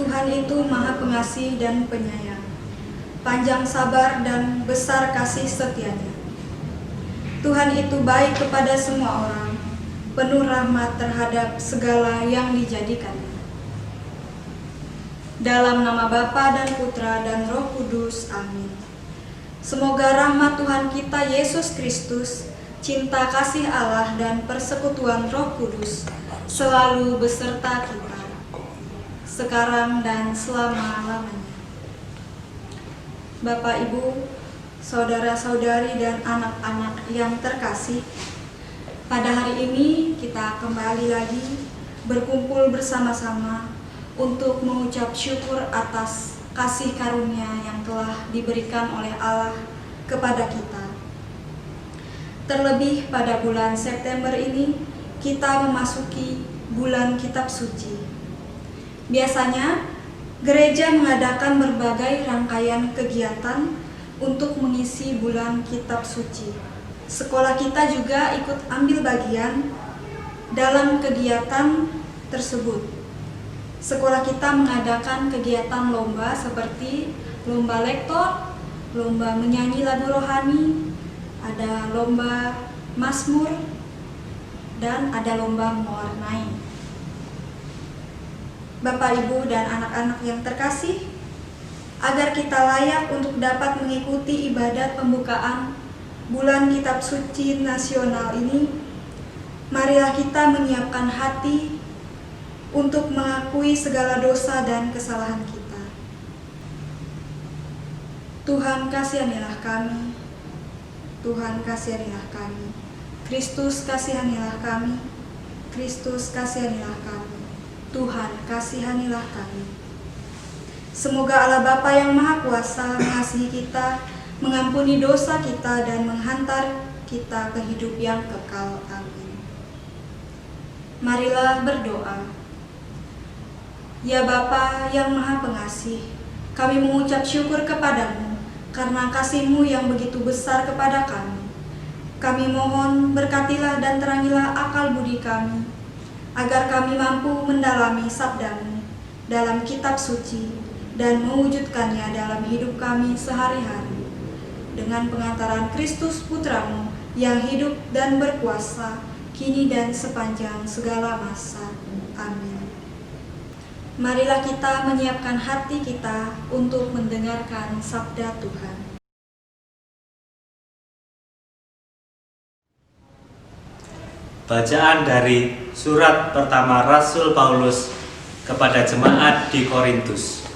Tuhan itu Maha Pengasih dan Penyayang, panjang sabar dan besar kasih setianya. Tuhan itu baik kepada semua orang, penuh rahmat terhadap segala yang dijadikannya. Dalam nama Bapa dan Putra dan Roh Kudus, amin. Semoga rahmat Tuhan kita Yesus Kristus, cinta kasih Allah dan persekutuan Roh Kudus selalu beserta kita, sekarang dan selama-lamanya. Bapak, Ibu, saudara-saudari dan anak-anak yang terkasih, pada hari ini kita kembali lagi berkumpul bersama-sama untuk mengucap syukur atas kasih karunia yang telah diberikan oleh Allah kepada kita. Terlebih pada bulan September ini, kita memasuki bulan Kitab Suci. Biasanya, gereja mengadakan berbagai rangkaian kegiatan untuk mengisi bulan Kitab Suci. Sekolah kita juga ikut ambil bagian dalam kegiatan tersebut. Sekolah kita mengadakan kegiatan lomba seperti lomba lektor, lomba menyanyi lagu rohani, ada lomba mazmur, dan ada lomba mewarnai. Bapak, Ibu, dan anak-anak yang terkasih, agar kita layak untuk dapat mengikuti ibadat pembukaan bulan Kitab Suci Nasional ini, marilah kita menyiapkan hati untuk mengakui segala dosa dan kesalahan kita. Tuhan, kasihanilah kami. Tuhan, kasihanilah kami. Kristus, kasihanilah kami. Kristus, kasihanilah kami. Tuhan, kasihanilah kami. Semoga Allah Bapa yang Maha Kuasa mengasihi kita, mengampuni dosa kita, dan menghantar kita ke hidup yang kekal. Amin. Marilah berdoa. Ya Bapa yang Maha Pengasih, kami mengucap syukur kepadamu karena kasih-Mu yang begitu besar kepada kami. Kami mohon berkatilah dan terangilah akal budi kami, agar kami mampu mendalami sabda-Mu dalam kitab suci dan mewujudkannya dalam hidup kami sehari-hari. Dengan pengantaran Kristus Putra-Mu yang hidup dan berkuasa, kini dan sepanjang segala masa. Amin. Marilah kita menyiapkan hati kita untuk mendengarkan sabda Tuhan. Bacaan dari surat pertama Rasul Paulus kepada jemaat di Korintus.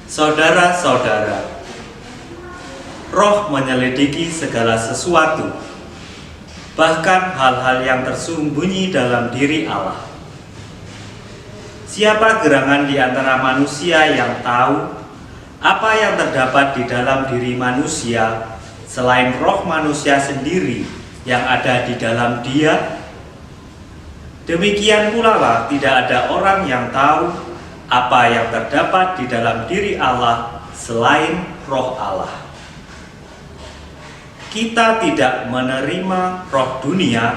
Saudara-saudara, Roh menyelidiki segala sesuatu, bahkan hal-hal yang tersembunyi dalam diri Allah. Siapa gerangan di antara manusia yang tahu apa yang terdapat di dalam diri manusia selain roh manusia sendiri yang ada di dalam dia? Demikian pula lah tidak ada orang yang tahu apa yang terdapat di dalam diri Allah selain roh Allah. Kita tidak menerima roh dunia,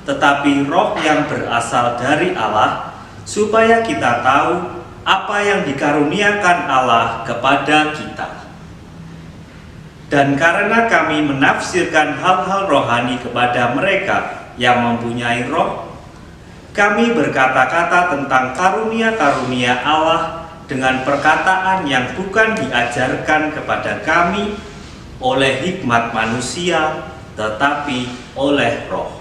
tetapi roh yang berasal dari Allah, supaya kita tahu apa yang dikaruniakan Allah kepada kita. Dan karena kami menafsirkan hal-hal rohani kepada mereka yang mempunyai roh, kami berkata-kata tentang karunia-karunia Allah dengan perkataan yang bukan diajarkan kepada kami oleh hikmat manusia, tetapi oleh roh.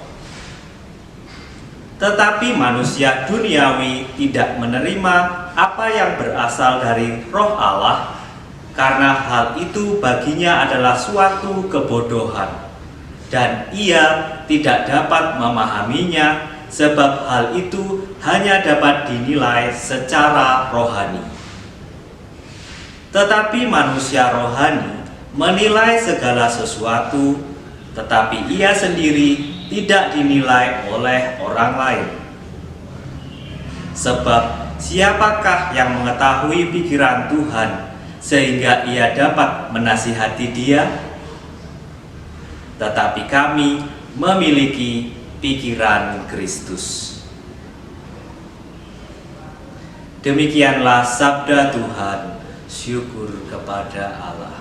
Tetapi manusia duniawi tidak menerima apa yang berasal dari roh Allah, karena hal itu baginya adalah suatu kebodohan, dan ia tidak dapat memahaminya, sebab hal itu hanya dapat dinilai secara rohani. Tetapi manusia rohani menilai segala sesuatu, tetapi ia sendiri tidak dinilai oleh orang lain. Sebab siapakah yang mengetahui pikiran Tuhan sehingga ia dapat menasihati dia? Tetapi kami memiliki pikiran Kristus. Demikianlah sabda Tuhan. Syukur kepada Allah.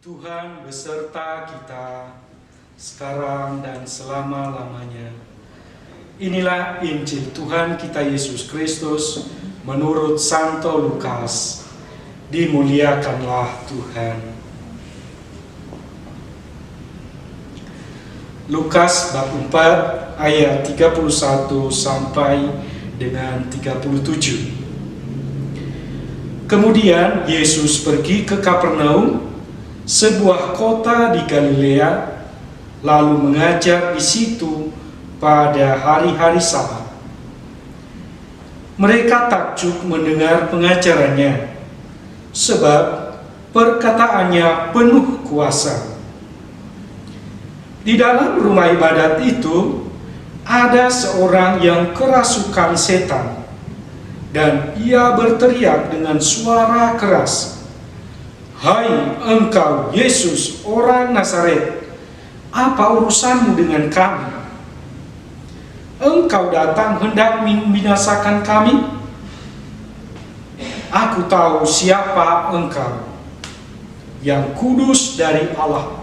Tuhan beserta kita sekarang dan selama-lamanya. Inilah Injil Tuhan kita Yesus Kristus menurut Santo Lukas. Dimuliakanlah Tuhan. Lukas bab 4 ayat 31 sampai dengan 37. Kemudian Yesus pergi ke Kapernaum, sebuah kota di Galilea, lalu mengajar di situ pada hari-hari Sabat. Mereka takjub mendengar pengajarannya, sebab perkataannya penuh kuasa. Di dalam rumah ibadat itu ada seorang yang kerasukan setan, dan ia berteriak dengan suara keras, "Hai engkau Yesus orang Nazaret, apa urusanmu dengan kami? Engkau datang hendak membinasakan kami? Aku tahu siapa engkau, yang kudus dari Allah."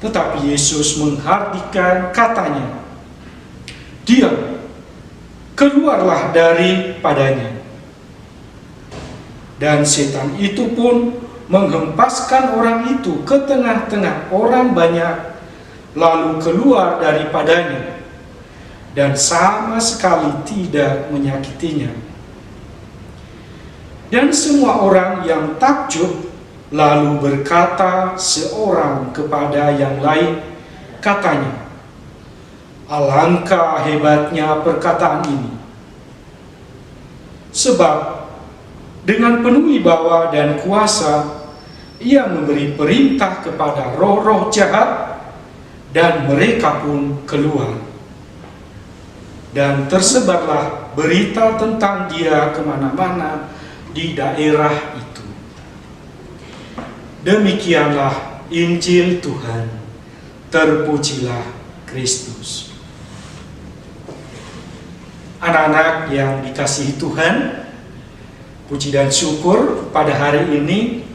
Tetapi Yesus menghardikkan katanya, "Diam, keluarlah daripadanya." Dan setan itu pun menghempaskan orang itu ke tengah-tengah orang banyak, lalu keluar daripadanya, dan sama sekali tidak menyakitinya. Dan semua orang yang takjub lalu berkata seorang kepada yang lain, katanya, "Alangkah hebatnya perkataan ini. Sebab dengan penuh wibawa dan kuasa, ia memberi perintah kepada roh-roh jahat, dan mereka pun keluar." Dan tersebarlah berita tentang dia kemana-mana di daerah itu. Demikianlah Injil Tuhan. Terpujilah Kristus. Anak-anak yang dikasihi Tuhan, Puji dan syukur pada hari ini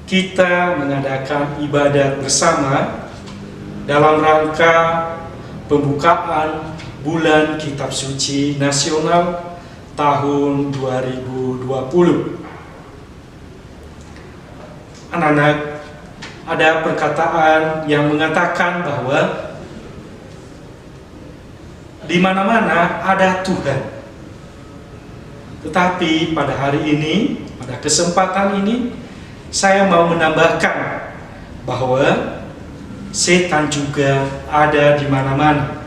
kita mengadakan ibadat bersama dalam rangka pembukaan bulan Kitab Suci Nasional tahun 2020. Anak-anak, ada perkataan yang mengatakan bahwa di mana-mana ada Tuhan. Tetapi pada hari ini, pada kesempatan ini, saya mau menambahkan bahwa setan juga ada di mana-mana.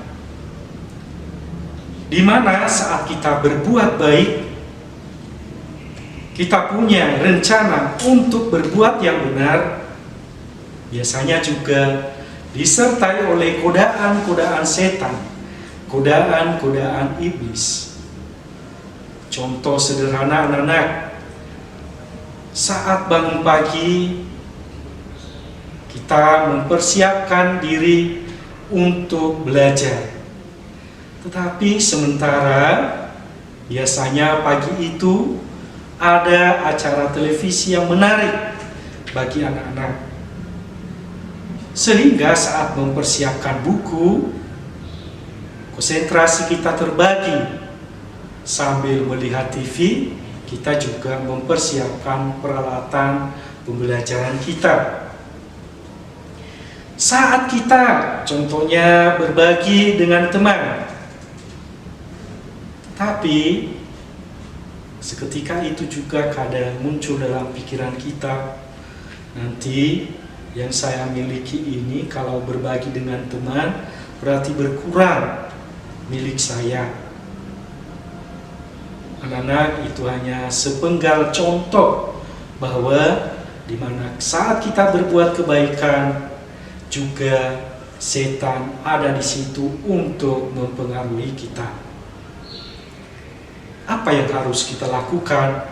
Di mana saat kita berbuat baik, kita punya rencana untuk berbuat yang benar, biasanya juga disertai oleh godaan-godaan setan, godaan-godaan iblis. Contoh sederhana anak-anak, saat bangun pagi, kita mempersiapkan diri untuk belajar. Tetapi sementara biasanya pagi itu ada acara televisi yang menarik bagi anak-anak. Sehingga saat mempersiapkan buku, konsentrasi kita terbagi. Sambil melihat TV, kita juga mempersiapkan peralatan pembelajaran kita. Saat kita contohnya berbagi dengan teman, tapi seketika itu juga kadang muncul dalam pikiran kita, nanti yang saya miliki ini kalau berbagi dengan teman berarti berkurang milik saya. Anak-anak, itu hanya sepenggal contoh bahwa di mana saat kita berbuat kebaikan juga setan ada di situ untuk mempengaruhi kita. Apa yang harus kita lakukan?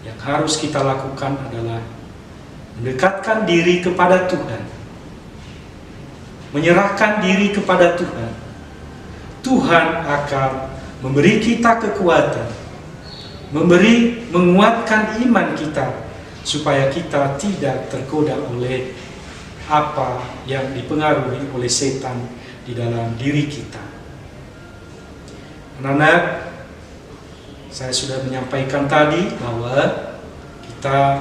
Yang harus kita lakukan adalah mendekatkan diri kepada Tuhan, menyerahkan diri kepada Tuhan. Tuhan akan memberi kita kekuatan, menguatkan iman kita, supaya kita tidak tergoda oleh apa yang dipengaruhi oleh setan di dalam diri kita. Anak-anak, saya sudah menyampaikan tadi bahwa kita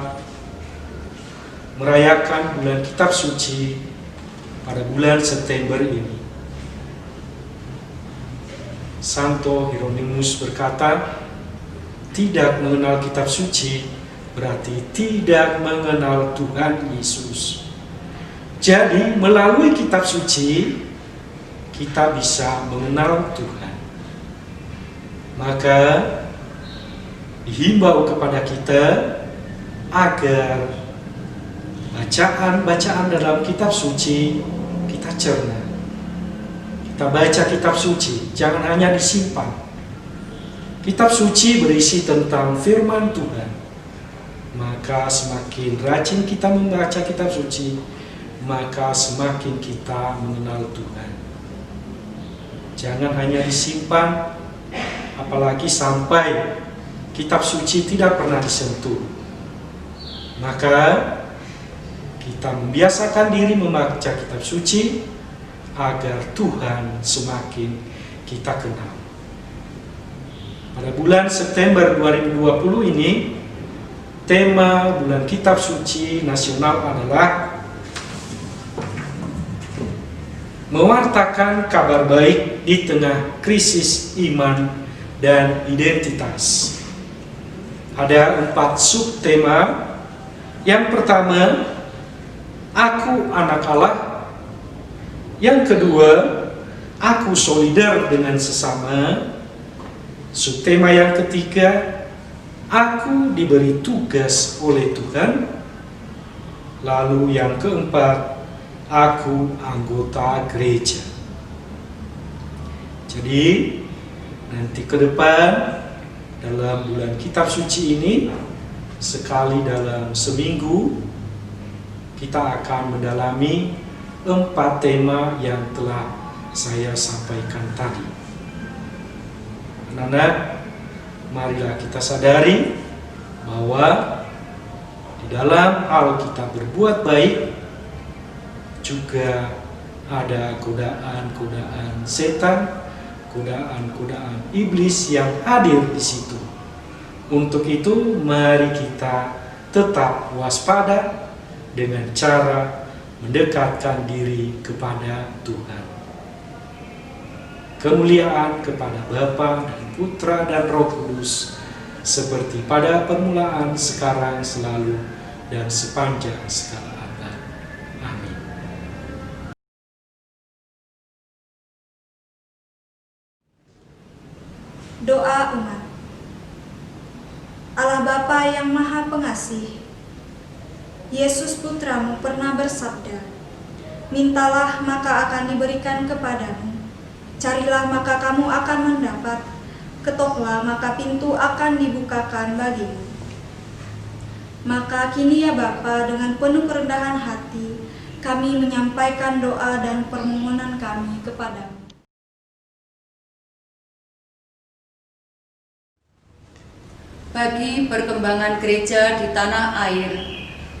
merayakan bulan Kitab Suci pada bulan September ini. Santo Hieronymus berkata, tidak mengenal kitab suci berarti tidak mengenal Tuhan Yesus. Jadi melalui kitab suci kita bisa mengenal Tuhan. Maka dihimbau kepada kita agar bacaan-bacaan dalam kitab suci kita cerna. Kita baca kitab suci, jangan hanya disimpan. Kitab suci berisi tentang firman Tuhan. Maka semakin rajin kita membaca kitab suci, maka semakin kita mengenal Tuhan. Jangan hanya disimpan, apalagi sampai kitab suci tidak pernah disentuh. Maka kita membiasakan diri membaca kitab suci agar Tuhan semakin kita kenal. Pada bulan September 2020 ini, tema bulan Kitab Suci Nasional adalah mewartakan kabar baik di tengah krisis iman dan identitas. Ada 4 subtema. Yang pertama, aku anak Allah. Yang kedua, aku solidar dengan sesama. Subtema yang ketiga, aku diberi tugas oleh Tuhan. Lalu yang keempat, aku anggota gereja. Jadi nanti ke depan dalam bulan Kitab Suci ini, sekali dalam seminggu kita akan mendalami 4 tema yang telah saya sampaikan tadi. Anak-anak, marilah kita sadari bahwa di dalam hal kita berbuat baik juga ada godaan-godaan setan, godaan-godaan iblis yang hadir di situ. Untuk itu, mari kita tetap waspada dengan cara mendekatkan diri kepada Tuhan. Kemuliaan kepada Bapa dan Putra dan Roh Kudus, seperti pada permulaan, sekarang, selalu, dan sepanjang segala abad. Amin. Doa umat. Allah Bapa yang Maha Pengasih, Yesus Putramu pernah bersabda, "Mintalah maka akan diberikan kepadamu, carilah maka kamu akan mendapat, ketoklah maka pintu akan dibukakan bagimu." Maka kini ya Bapa, dengan penuh kerendahan hati, kami menyampaikan doa dan permohonan kami kepadamu. Bagi perkembangan gereja di tanah air,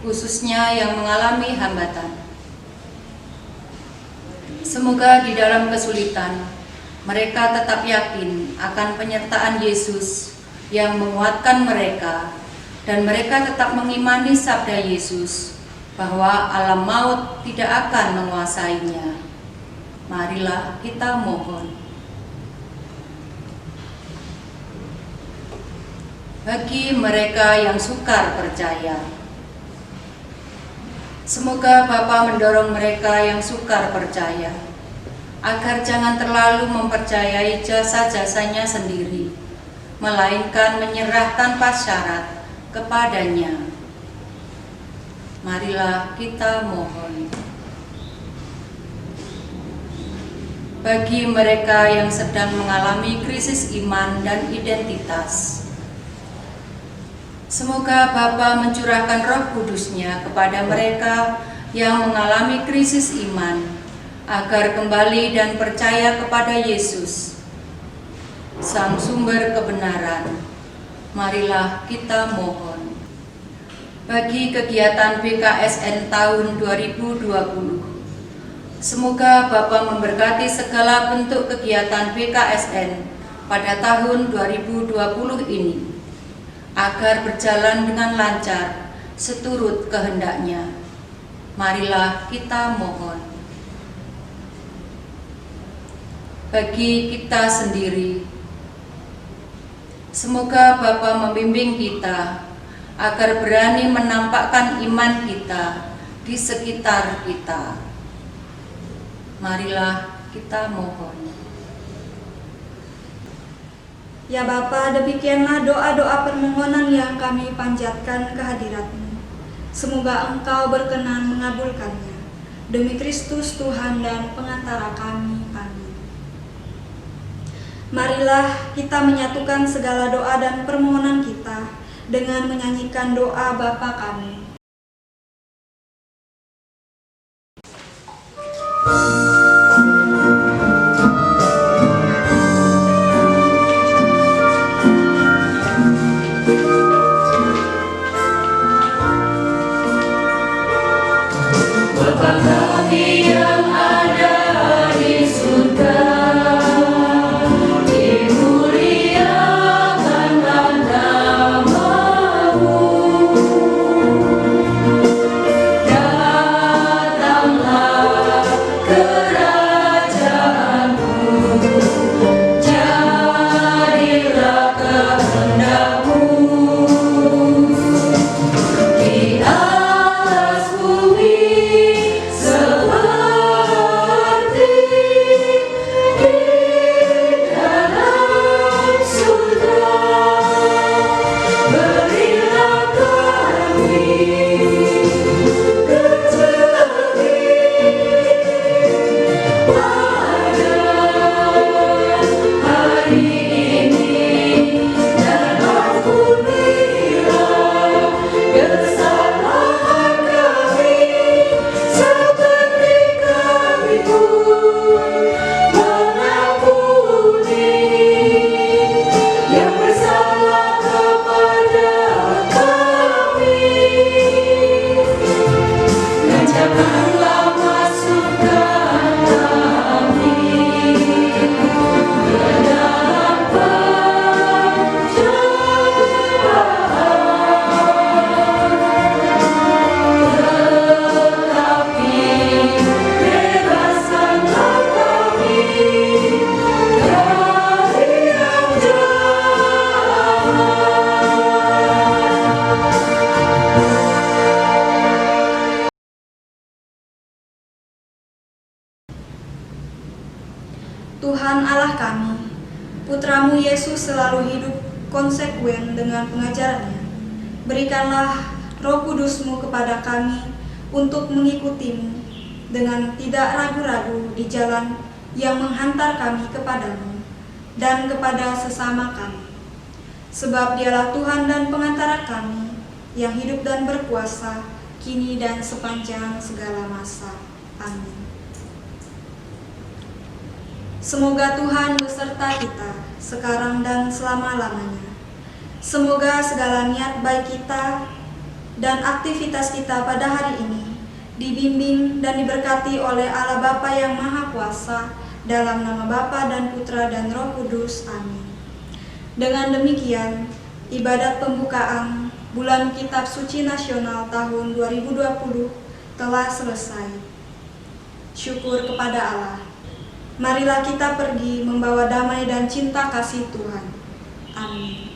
khususnya yang mengalami hambatan. Semoga di dalam kesulitan, mereka tetap yakin akan penyertaan Yesus yang menguatkan mereka, dan mereka tetap mengimani sabda Yesus bahwa alam maut tidak akan menguasainya. Marilah kita mohon. Bagi mereka yang sukar percaya, semoga Bapa mendorong mereka yang sukar percaya agar jangan terlalu mempercayai jasa-jasanya sendiri, melainkan menyerah tanpa syarat kepadanya. Marilah kita mohon. Bagi mereka yang sedang mengalami krisis iman dan identitas, semoga Bapa mencurahkan Roh Kudus-Nya kepada mereka yang mengalami krisis iman, agar kembali dan percaya kepada Yesus, Sang Sumber kebenaran. Marilah kita mohon. Bagi kegiatan BKSN tahun 2020, semoga Bapa memberkati segala bentuk kegiatan BKSN pada tahun 2020 ini, agar berjalan dengan lancar seturut kehendak-Nya. Marilah kita mohon. Bagi kita sendiri, semoga Bapa membimbing kita agar berani menampakkan iman kita di sekitar kita. Marilah kita mohon. Ya Bapa, demikianlah doa-doa permohonan yang kami panjatkan ke hadirat-Mu. Semoga Engkau berkenan mengabulkannya. Demi Kristus Tuhan dan pengantara kami. Amin. Marilah kita menyatukan segala doa dan permohonan kita dengan menyanyikan doa Bapa kami. Dimuliakanlah namamu. Tuhan Allah kami, Putramu Yesus selalu hidup konsekuen dengan pengajarannya. Berikanlah Roh Kudus-Mu kepada kami untuk mengikutimu dengan tidak ragu-ragu di jalan yang menghantar kami kepadamu dan kepada sesama kami. Sebab Dialah Tuhan dan pengantara kami yang hidup dan berkuasa kini dan sepanjang segala masa. Amin. Semoga Tuhan beserta kita sekarang dan selama-lamanya. Semoga segala niat baik kita dan aktivitas kita pada hari ini dibimbing dan diberkati oleh Allah Bapa yang Maha Kuasa, dalam nama Bapa dan Putra dan Roh Kudus. Amin. Dengan demikian, ibadat pembukaan Bulan Kitab Suci Nasional tahun 2020 telah selesai. Syukur kepada Allah. Marilah kita pergi membawa damai dan cinta kasih Tuhan. Amin.